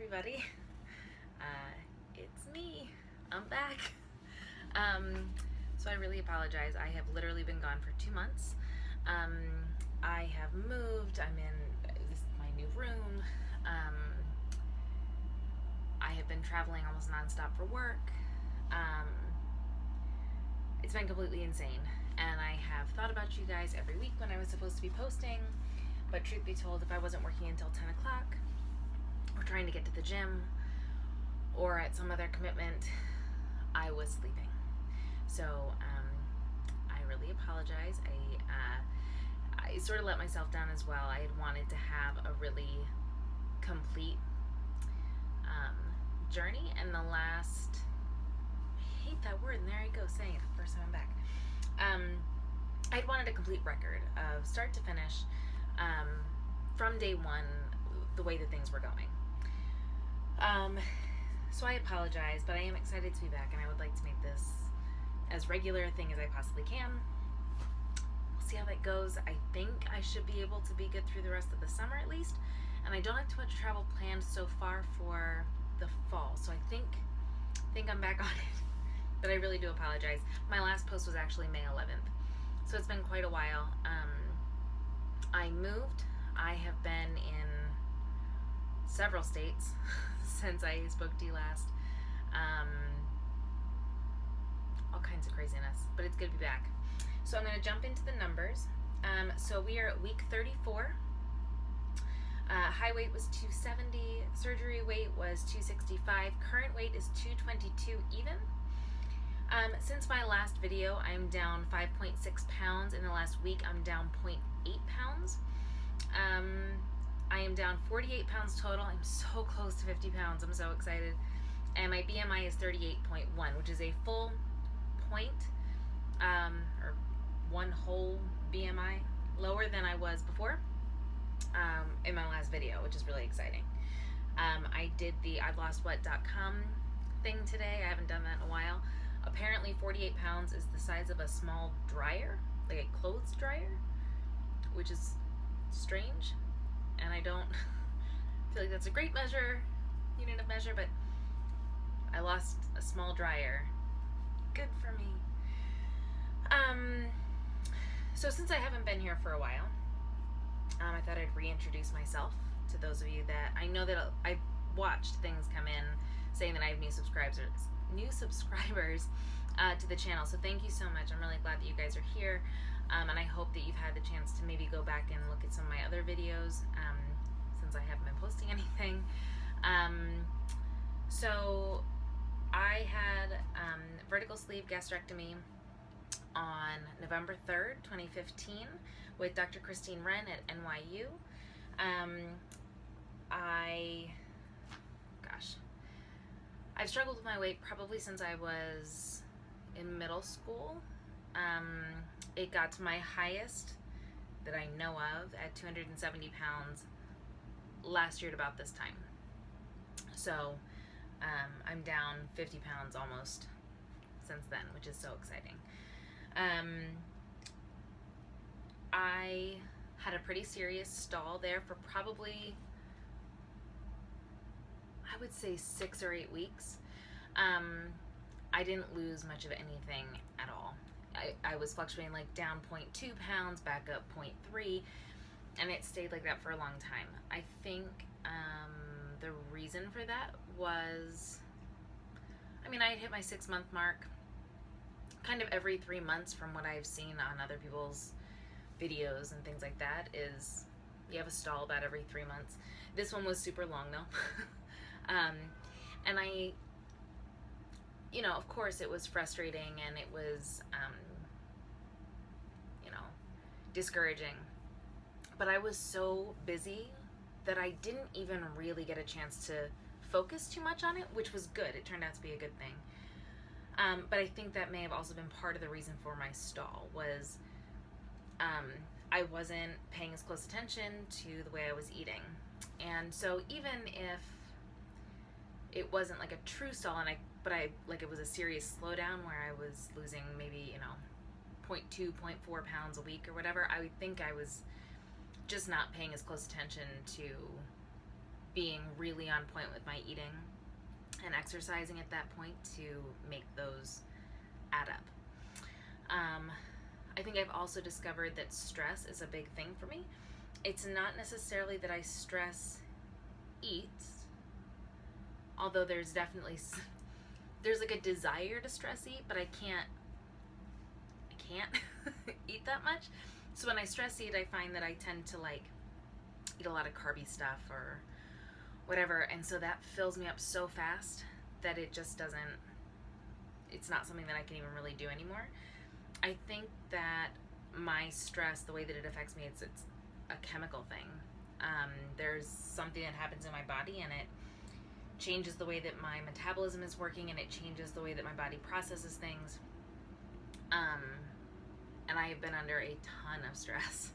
everybody. It's me. I'm back. So I really apologize. I have literally been gone for 2 months. I have moved. I'm in my new room. I have been traveling almost nonstop for work. It's been completely insane. And I have thought about you guys every week when I was supposed to be posting. But truth be told, if I wasn't working until 10 o'clock, or trying to get to the gym, or at some other commitment, I was sleeping. So I really apologize. I sort of let myself down as well. I had wanted to have a really complete journey, and the last, I hate that word, and there I go saying it the first time I'm back. I'd wanted a complete record of start to finish, from day one, the way that things were going. So I apologize, but I am excited to be back, and I would like to make this as regular a thing as I possibly can. We'll see how that goes. I think I should be able to be good through the rest of the summer at least, and I don't have too much travel planned so far for the fall, so I think I'm back on it, but I really do apologize. My last post was actually May 11th, so it's been quite a while. I moved. I have been in several states since I spoke to you last. All kinds of craziness, but it's good to be back. So I'm going to jump into the numbers. So we are at week 34. High weight was 270. Surgery weight was 265. Current weight is 222 even. Since my last video, I'm down 5.6 pounds. In the last week, I'm down 0.8 pounds. I am down 48 pounds total. I'm so close to 50 pounds. I'm so excited. And my BMI is 38.1, which is a full point, or one whole BMI lower than I was before in my last video, which is really exciting. I did the I'veLostWhat.com thing today. I haven't done that in a while. Apparently 48 pounds is the size of a small dryer, like a clothes dryer, which is strange, and I don't feel like that's a great unit of measure, but I lost a small dryer. Good for me. So since I haven't been here for a while, I thought I'd reintroduce myself to those of you that I know that I've watched things come in saying that I have new subscribers to the channel. So thank you so much. I'm really glad that you guys are here. And I hope that you've had the chance to maybe go back and look at some of my other videos, since I haven't been posting anything. So I had vertical sleeve gastrectomy on November 3rd, 2015 with Dr. Christine Wren at NYU. I've struggled with my weight probably since I was in middle school. It got to my highest that I know of at 270 pounds last year at about this time. So I'm down 50 pounds almost since then, which is so exciting. I had a pretty serious stall there for probably, I would say 6 or 8 weeks. I didn't lose much of anything at all. I was fluctuating like down 0.2 pounds, back up 0.3, and it stayed like that for a long time. I think the reason for that was, I mean, I had hit my 6-month mark kind of every 3 months from what I've seen on other people's videos and things like that, is you have a stall about every 3 months. This one was super long though. And I, of course it was frustrating, and it was, discouraging, but I was so busy that I didn't even really get a chance to focus too much on it, which was good. It turned out to be a good thing. But I think that may have also been part of the reason for my stall was, I wasn't paying as close attention to the way I was eating. And so even if it wasn't like a true stall, but it was a serious slowdown where I was losing maybe, 0.2, 0.4 pounds a week or whatever, I would think I was just not paying as close attention to being really on point with my eating and exercising at that point to make those add up. I think I've also discovered that stress is a big thing for me. It's not necessarily that I stress eat, although there's definitely there's like a desire to stress eat, but I can't eat that much. So when I stress eat, I find that I tend to like eat a lot of carby stuff or whatever, and so that fills me up so fast that it just doesn't, it's not something that I can even really do anymore. I think that my stress, the way that it affects me, it's a chemical thing. There's something that happens in my body, and it changes the way that my metabolism is working, and it changes the way that my body processes things. And I have been under a ton of stress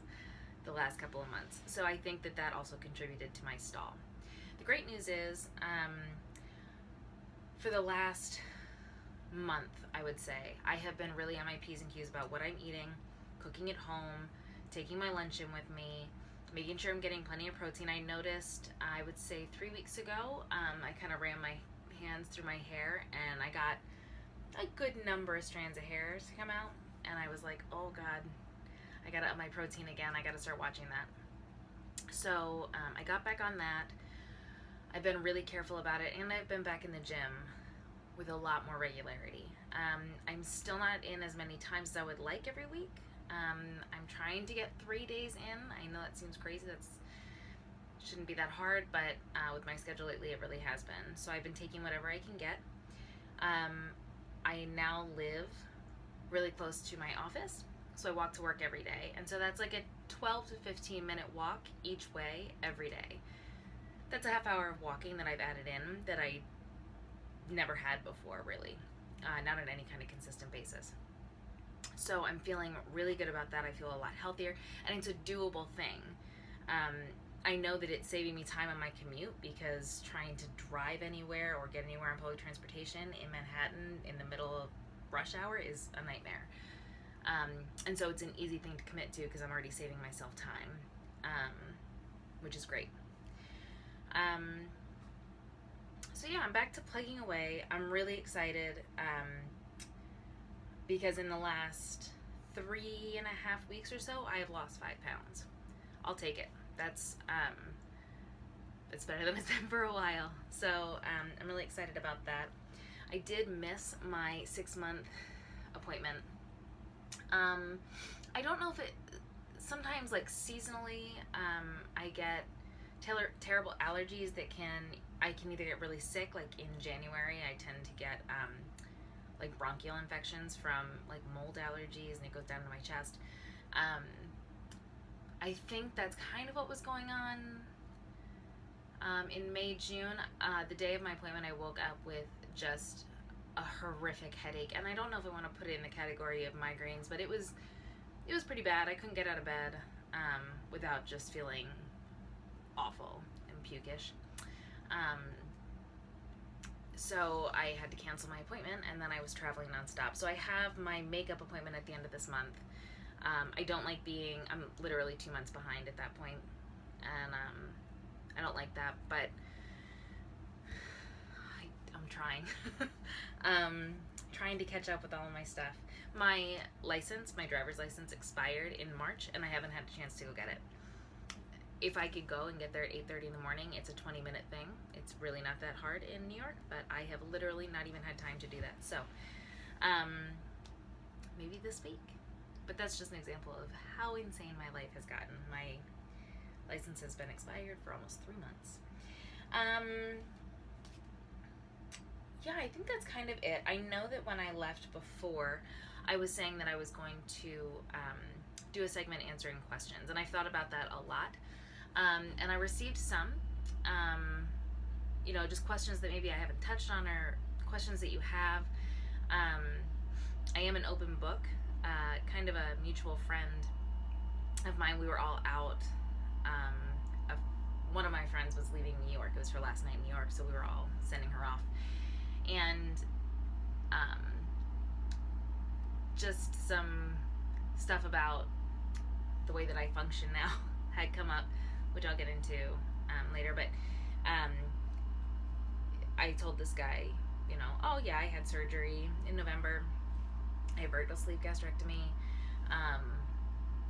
the last couple of months. So I think that also contributed to my stall. The great news is, for the last month, I would say, I have been really on my P's and Q's about what I'm eating, cooking at home, taking my lunch in with me, making sure I'm getting plenty of protein. I noticed, I would say 3 weeks ago, I kind of ran my hands through my hair, and I got a good number of strands of hair to come out, and I was like, oh God, I gotta up my protein again. I gotta start watching that. So I got back on that. I've been really careful about it, and I've been back in the gym with a lot more regularity. I'm still not in as many times as I would like every week. I'm trying to get 3 days in. I know that seems crazy. That shouldn't be that hard, but with my schedule lately, it really has been. So I've been taking whatever I can get. I now live really close to my office, so I walk to work every day. And so that's like a 12 to 15 minute walk each way every day. That's a half hour of walking that I've added in that I never had before, really. Not on any kind of consistent basis. So I'm feeling really good about that. I feel a lot healthier, and it's a doable thing. I know that it's saving me time on my commute, because trying to drive anywhere or get anywhere on public transportation in Manhattan in the middle of rush hour is a nightmare. And so it's an easy thing to commit to, because I'm already saving myself time, which is great. So yeah, I'm back to plugging away. I'm really excited, because in the last 3.5 weeks or so, I have lost 5 pounds. I'll take it. That's it's better than it's been for a while. So I'm really excited about that. I did miss my 6-month appointment. I don't know if it, sometimes like seasonally, I get terrible allergies that I can either get really sick, like in January I tend to get like bronchial infections from like mold allergies, and it goes down to my chest. I think that's kind of what was going on in May, June. The day of my appointment, I woke up with just a horrific headache, and I don't know if I want to put it in the category of migraines, but it was pretty bad. I couldn't get out of bed without just feeling awful and pukish. So I had to cancel my appointment, and then I was traveling nonstop. So I have my makeup appointment at the end of this month. I don't like I'm literally 2 months behind at that point, and I don't like that, but I'm trying. Trying to catch up with all of my stuff. My driver's license expired in March, and I haven't had a chance to go get it. If I could go and get there at 8:30 in the morning, it's a 20-minute thing. It's really not that hard in New York, but I have literally not even had time to do that. So maybe this week. But that's just an example of how insane my life has gotten. My license has been expired for almost 3 months. Yeah, I think that's kind of it. I know that when I left before, I was saying that I was going to do a segment answering questions, and I've thought about that a lot. And I received some, just questions that maybe I haven't touched on, or questions that you have. I am an open book. Kind of a mutual friend of mine, we were all out. One of my friends was leaving New York. It was her last night in New York, so we were all sending her off. And just some stuff about the way that I function now had come up, which I'll get into later. But I told this guy, you know, oh yeah, I had surgery in November. I have vertical sleeve gastrectomy.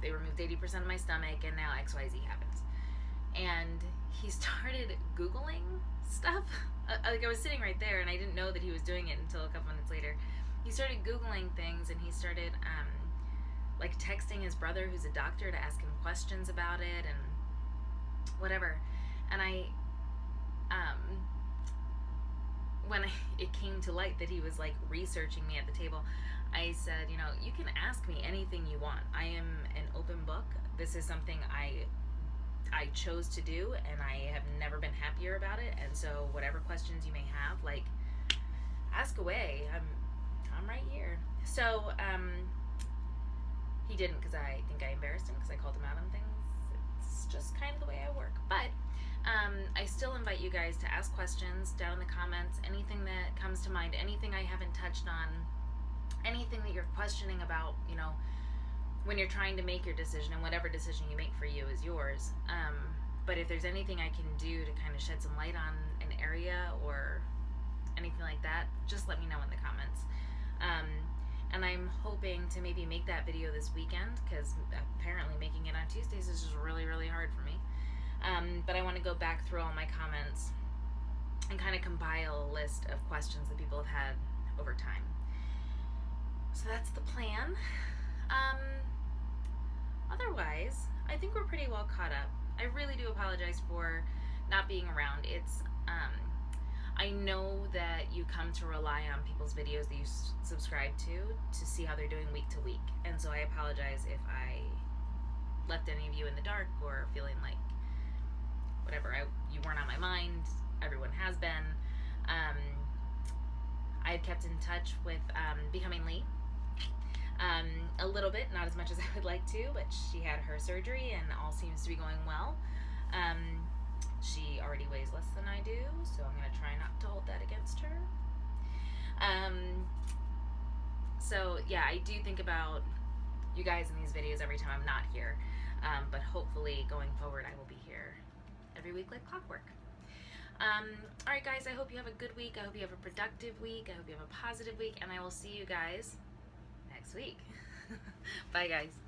They removed 80% of my stomach, and now XYZ happens. And he started Googling stuff. Like, I was sitting right there, and I didn't know that he was doing it until a couple minutes later. He started Googling things, and he started like texting his brother, who's a doctor, to ask him questions about it and whatever. And when it came to light that he was like researching me at the table, I said, you know, you can ask me anything you want. I am an open book. This is something I chose to do, and I have never been happier about it. And so whatever questions you may have, like, ask away. I'm right here. So he didn't, because I think I embarrassed him because I called him out on things. It's just kind of the way I work. But I still invite you guys to ask questions down in the comments. Anything that comes to mind, anything I haven't touched on, anything that you're questioning about, you know, when you're trying to make your decision, and whatever decision you make for you is yours. But if there's anything I can do to kind of shed some light on an area or anything like that, just let me know in the comments. And I'm hoping to maybe make that video this weekend, because apparently making it on Tuesdays is just really, really hard for me. But I want to go back through all my comments and kind of compile a list of questions that people have had over time. So that's the plan. Otherwise, I think we're pretty well caught up. I really do apologize for not being around. It's, I know that you come to rely on people's videos that you subscribe to see how they're doing week to week. And so I apologize if I left any of you in the dark or feeling like, whatever, you weren't on my mind. Everyone has been. I've kept in touch with Becoming Lee. A little bit, not as much as I would like to, but she had her surgery and all seems to be going well. She already weighs less than I do, so I'm going to try not to hold that against her. So yeah, I do think about you guys in these videos every time I'm not here, but hopefully going forward I will be here every week like clockwork. Alright guys, I hope you have a good week. I hope you have a productive week. I hope you have a positive week, and I will see you guys next week. Bye guys.